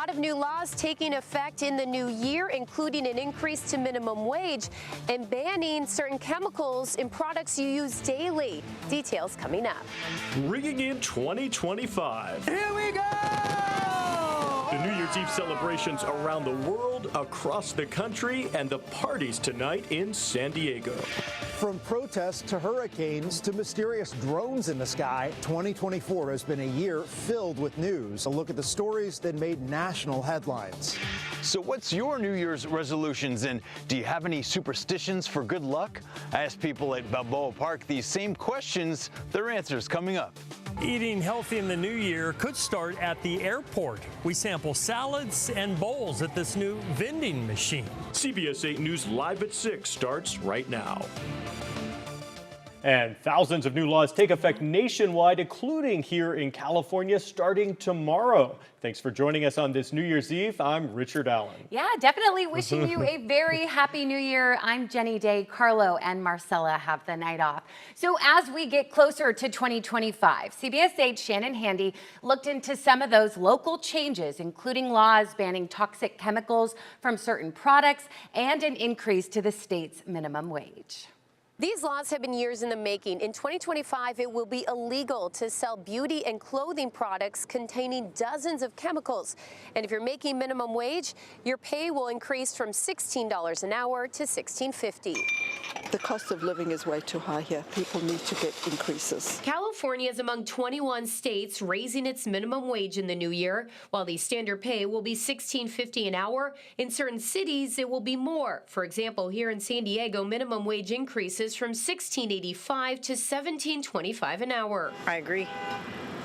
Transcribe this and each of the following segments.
A lot of new laws taking effect in the new year, including an increase to minimum wage and banning certain chemicals in products you use daily. Details coming up. Ringing in 2025. Here we go! The New Year's Eve celebrations around the world, across the country, and the parties tonight in San Diego. From protests to hurricanes to mysterious drones in the sky, 2024 has been a year filled with news. A look at the stories that made national headlines. So what's your New Year's resolutions, and do you have any superstitions for good luck? I asked people at Balboa Park these same questions, their answers coming up. Eating healthy in the new year could start at the airport. We sample salads and bowls at this new vending machine. CBS 8 News Live at 6 starts right now. And thousands of new laws take effect nationwide, including here in California, starting tomorrow. Thanks for joining us on this New Year's Eve. I'm Richard Allen. Yeah, definitely wishing you a very happy new year. I'm Jenny Day. Carlo and Marcella have the night off. So as we get closer to 2025, CBS 8's Shannon Handy looked into some of those local changes, including laws banning toxic chemicals from certain products and an increase to the state's minimum wage. These laws have been years in the making. In 2025, it will be illegal to sell beauty and clothing products containing dozens of chemicals. And if you're making minimum wage, your pay will increase from $16 an hour to $16.50. The cost of living is way too high here. People need to get increases. California is among 21 states raising its minimum wage in the new year. While the standard pay will be $16.50 an hour, in certain cities it will be more. For example, here in San Diego, minimum wage increases from $16.85 to $17.25 an hour. I agree.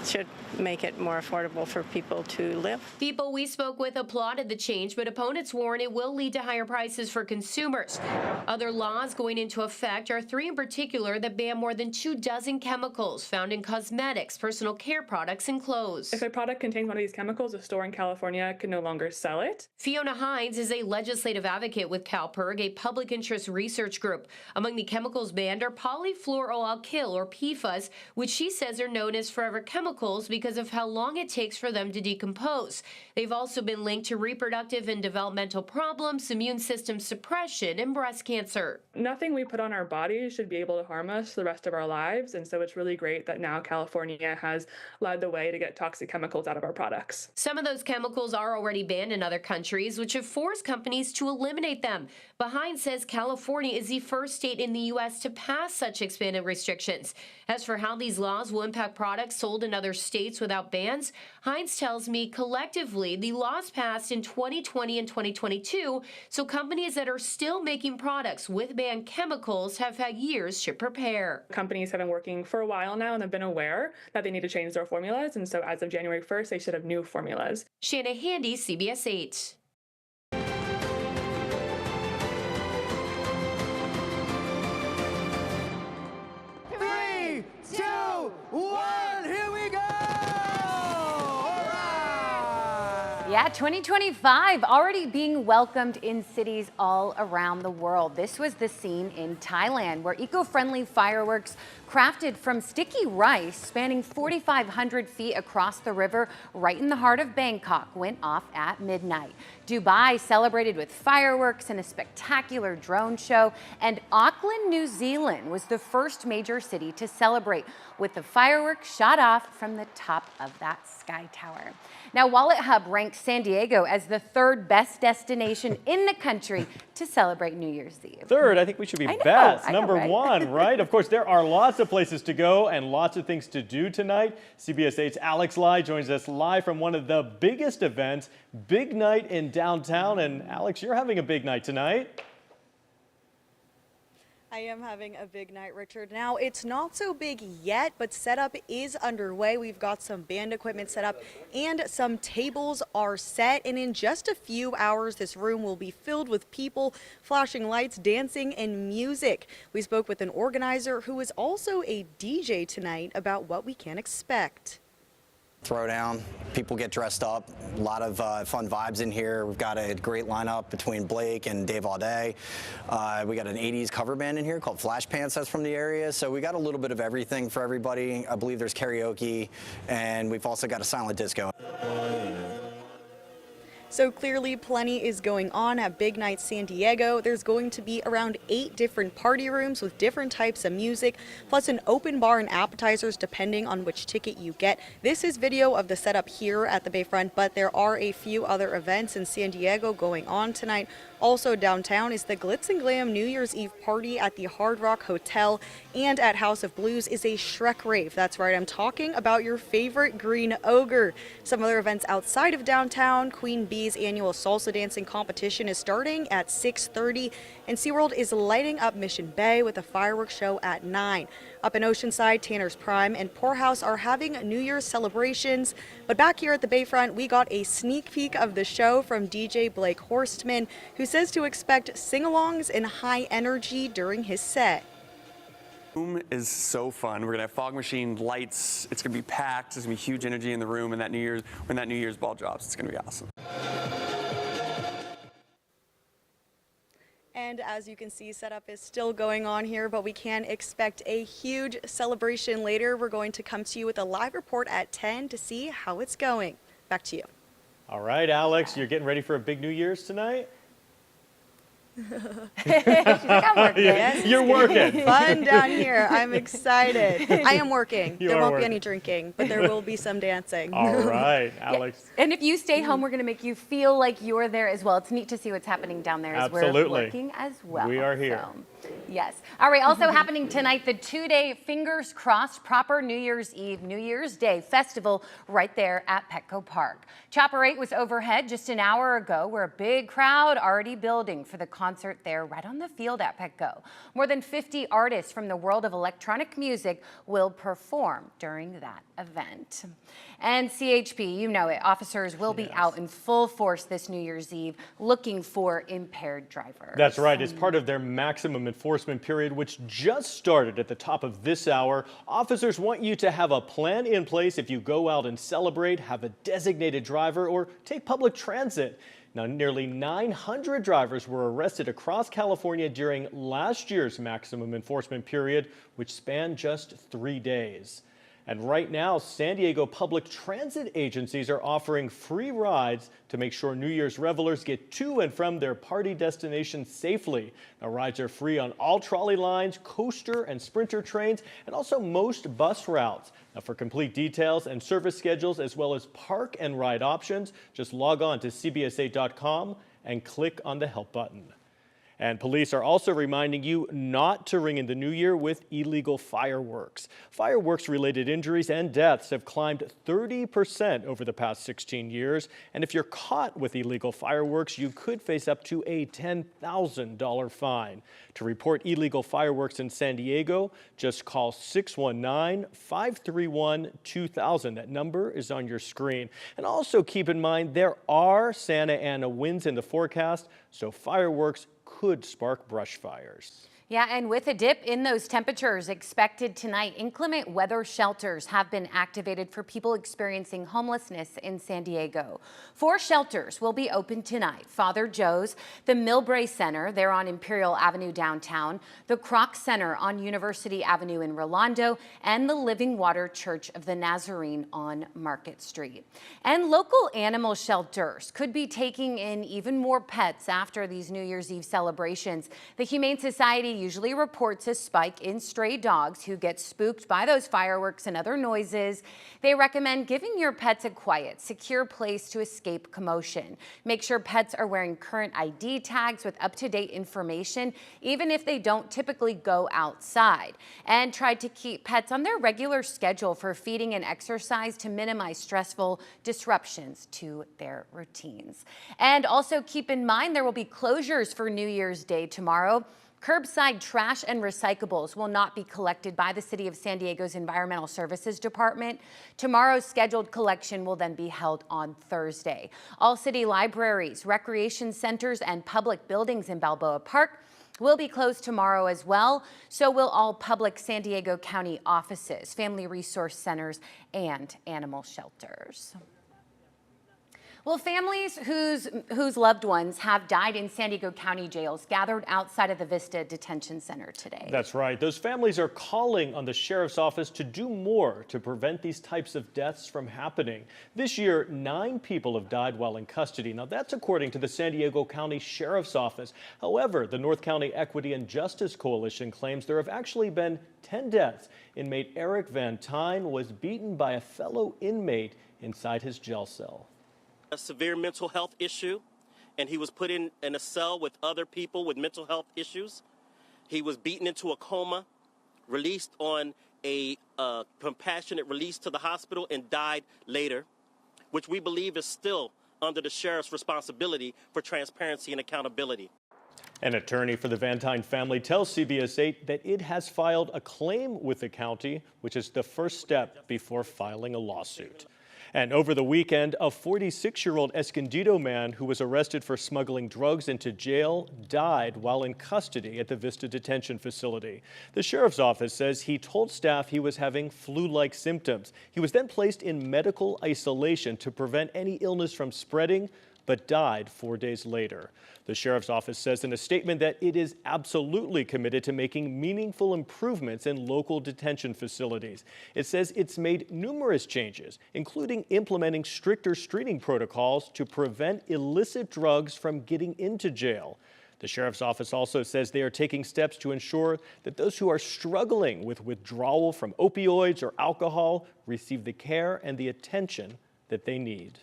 Should make it more affordable for people to live. People we spoke with applauded the change, but opponents warn it will lead to higher prices for consumers. Other laws going into effect are three in particular that ban more than 24 chemicals found in cosmetics, personal care products, and clothes. If a product contains one of these chemicals, a store in California can no longer sell it. Fiona Hines is a legislative advocate with CalPIRG, a public interest research group. Among the chemicals banned are polyfluoroalkyl, or PFAS, which she says are known as forever chemicals because of how long it takes for them to decompose. They've also been linked to reproductive and developmental problems, immune system suppression, and breast cancer. Nothing we put on our bodies should be able to harm us the rest of our lives, and so it's really great that now California has led the way to get toxic chemicals out of our products. Some of those chemicals are already banned in other countries, which have forced companies to eliminate them. Hines says California is the first state in the U.S. to pass such expanded restrictions. As for how these laws will impact products sold in other states without bans, Hines tells me collectively the laws passed in 2020 and 2022, so companies that are still making products with banned chemicals have had years to prepare. Companies have been working for a while now and have been aware that they need to change their formulas, and so as of January 1st, they should have new formulas. Shanna Handy, CBS 8. Yeah, 2025 already being welcomed in cities all around the world. This was the scene in Thailand, where eco-friendly fireworks crafted from sticky rice spanning 4,500 feet across the river right in the heart of Bangkok went off at midnight. Dubai celebrated with fireworks and a spectacular drone show, and Auckland, New Zealand was the first major city to celebrate with the fireworks shot off from the top of that sky tower. Now, Wallet Hub ranks San Diego as the third best destination in the country to celebrate New Year's Eve. Third, I think we should be best. Number one, right? Of course, there are lots of places to go and lots of things to do tonight. CBS 8's Alex Lai joins us live from one of the biggest events, Big Night in downtown. And Alex, you're having a big night tonight. I am having a big night, Richard. Now, it's not so big yet, but setup is underway. We've got some band equipment set up and some tables are set. And in just a few hours, this room will be filled with people, flashing lights, dancing, and music. We spoke with an organizer who is also a DJ tonight about what we can expect. Throwdown, people get dressed up, a lot of fun vibes in here. We've got a great lineup between Blake and Dave Auday. We got an 80s cover band in here called Flash Pants that's from the area, so we got a little bit of everything for everybody. I believe there's karaoke, and we've also got a silent disco. So clearly plenty is going on at Big Night San Diego. There's going to be around 8 different party rooms with different types of music, plus an open bar and appetizers depending on which ticket you get. This is video of the setup here at the Bayfront, but there are a few other events in San Diego going on tonight. Also downtown is the Glitz and Glam New Year's Eve party at the Hard Rock Hotel, and at House of Blues is a Shrek rave. That's right, I'm talking about your favorite green ogre. Some other events outside of downtown: Queen Bee's annual salsa dancing competition is starting at 6:30, and SeaWorld is lighting up Mission Bay with a fireworks show at 9. Up in Oceanside, Tanner's Prime and Poorhouse are having New Year's celebrations. But back here at the Bayfront, we got a sneak peek of the show from DJ Blake Horstman, who says to expect sing-alongs and high energy during his set. Room is so fun. We're gonna have fog machine lights. It's gonna be packed. There's gonna be huge energy in the room, and when that New Year's ball drops, it's gonna be awesome. And as you can see, setup is still going on here, but we can expect a huge celebration later. We're going to come to you with a live report at 10 to see how it's going. Back to you. All right, Alex, you're getting ready for a big New Year's tonight? She's like, I'm working. Yes, you're working. Fun down here. I'm excited. I am working. You there are won't working. be any drinking, but there will be some dancing. All right, Alex. And if you stay home, we're going to make you feel like you're there as well. It's neat to see what's happening down there as we're working as well. We are here. So, yes. All right. Also happening tonight, the 2-day fingers crossed proper New Year's Eve, New Year's Day festival right there at Petco Park. Chopper 8 was overhead just an hour ago, where a big crowd already building for the concert there right on the field at Petco. More than 50 artists from the world of electronic music will perform during that event. And CHP, you know it, officers will be out in full force this New Year's Eve looking for impaired drivers. That's right. As part of their maximum enforcement period, which just started at the top of this hour, officers want you to have a plan in place if you go out and celebrate, have a designated driver, or take public transit. Now, nearly 900 drivers were arrested across California during last year's maximum enforcement period, which spanned just 3 days. And right now, San Diego public transit agencies are offering free rides to make sure New Year's revelers get to and from their party destinations safely. Now, rides are free on all trolley lines, coaster and sprinter trains, and also most bus routes. Now, for complete details and service schedules, as well as park and ride options, just log on to CBS8.com and click on the help button. And police are also reminding you not to ring in the new year with illegal fireworks. Fireworks-related injuries and deaths have climbed 30% over the past 16 years. And if you're caught with illegal fireworks, you could face up to a $10,000 fine. To report illegal fireworks in San Diego, just call 619-531-2000. That number is on your screen. And also keep in mind, there are Santa Ana winds in the forecast, so fireworks could spark brush fires. Yeah, and with a dip in those temperatures expected tonight, inclement weather shelters have been activated for people experiencing homelessness in San Diego. 4 shelters will be open tonight: Father Joe's, the Millbrae Center, there on Imperial Avenue downtown, the Kroc Center on University Avenue in Rolando, and the Living Water Church of the Nazarene on Market Street. And local animal shelters could be taking in even more pets after these New Year's Eve celebrations. The Humane Society usually reports a spike in stray dogs who get spooked by those fireworks and other noises. They recommend giving your pets a quiet, secure place to escape commotion. Make sure pets are wearing current ID tags with up-to-date information, even if they don't typically go outside. And try to keep pets on their regular schedule for feeding and exercise to minimize stressful disruptions to their routines. And also keep in mind there will be closures for New Year's Day tomorrow. Curbside trash and recyclables will not be collected by the City of San Diego's Environmental Services Department. Tomorrow's scheduled collection will then be held on Thursday. All city libraries, recreation centers, and public buildings in Balboa Park will be closed tomorrow as well. So will all public San Diego County offices, family resource centers, and animal shelters. Well, families whose loved ones have died in San Diego County jails gathered outside of the Vista Detention Center today. That's right. Those families are calling on the sheriff's office to do more to prevent these types of deaths from happening. This year, 9 people have died while in custody. Now, that's according to the San Diego County Sheriff's Office. However, the North County Equity and Justice Coalition claims there have actually been 10 deaths. Inmate Eric Van Tine was beaten by a fellow inmate inside his jail cell. A severe mental health issue, and he was put in a cell with other people with mental health issues. He was beaten into a coma, released on a compassionate release to the hospital, and died later, which we believe is still under the sheriff's responsibility for transparency and accountability. An attorney for the Van Tine family tells CBS 8 that it has filed a claim with the county, which is the first step before filing a lawsuit. And over the weekend, a 46-year-old Escondido man who was arrested for smuggling drugs into jail died while in custody at the Vista Detention Facility. The sheriff's office says he told staff he was having flu-like symptoms. He was then placed in medical isolation to prevent any illness from spreading, but died 4 days later. The sheriff's office says in a statement that it is absolutely committed to making meaningful improvements in local detention facilities. It says it's made numerous changes, including implementing stricter screening protocols to prevent illicit drugs from getting into jail. The sheriff's office also says they are taking steps to ensure that those who are struggling with withdrawal from opioids or alcohol receive the care and the attention that they need.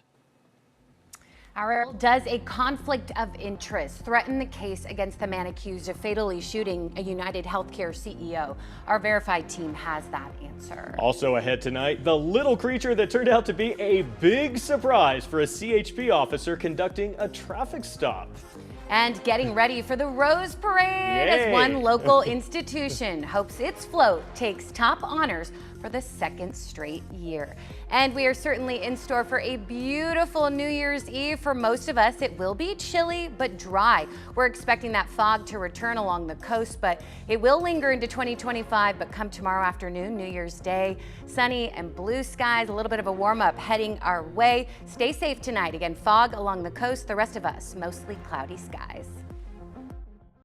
Does a conflict of interest threaten the case against the man accused of fatally shooting a United Healthcare CEO? Our Verified team has that answer. Also ahead tonight, the little creature that turned out to be a big surprise for a CHP officer conducting a traffic stop. And getting ready for the Rose Parade as one local institution hopes its float takes top honors for the second straight year. And we are certainly in store for a beautiful New Year's Eve. For most of us, it will be chilly but dry. We're expecting that fog to return along the coast, but it will linger into 2025. But come tomorrow afternoon, New Year's Day, sunny and blue skies, a little bit of a warm up heading our way. Stay safe tonight. Again, fog along the coast. The rest of us, mostly cloudy skies.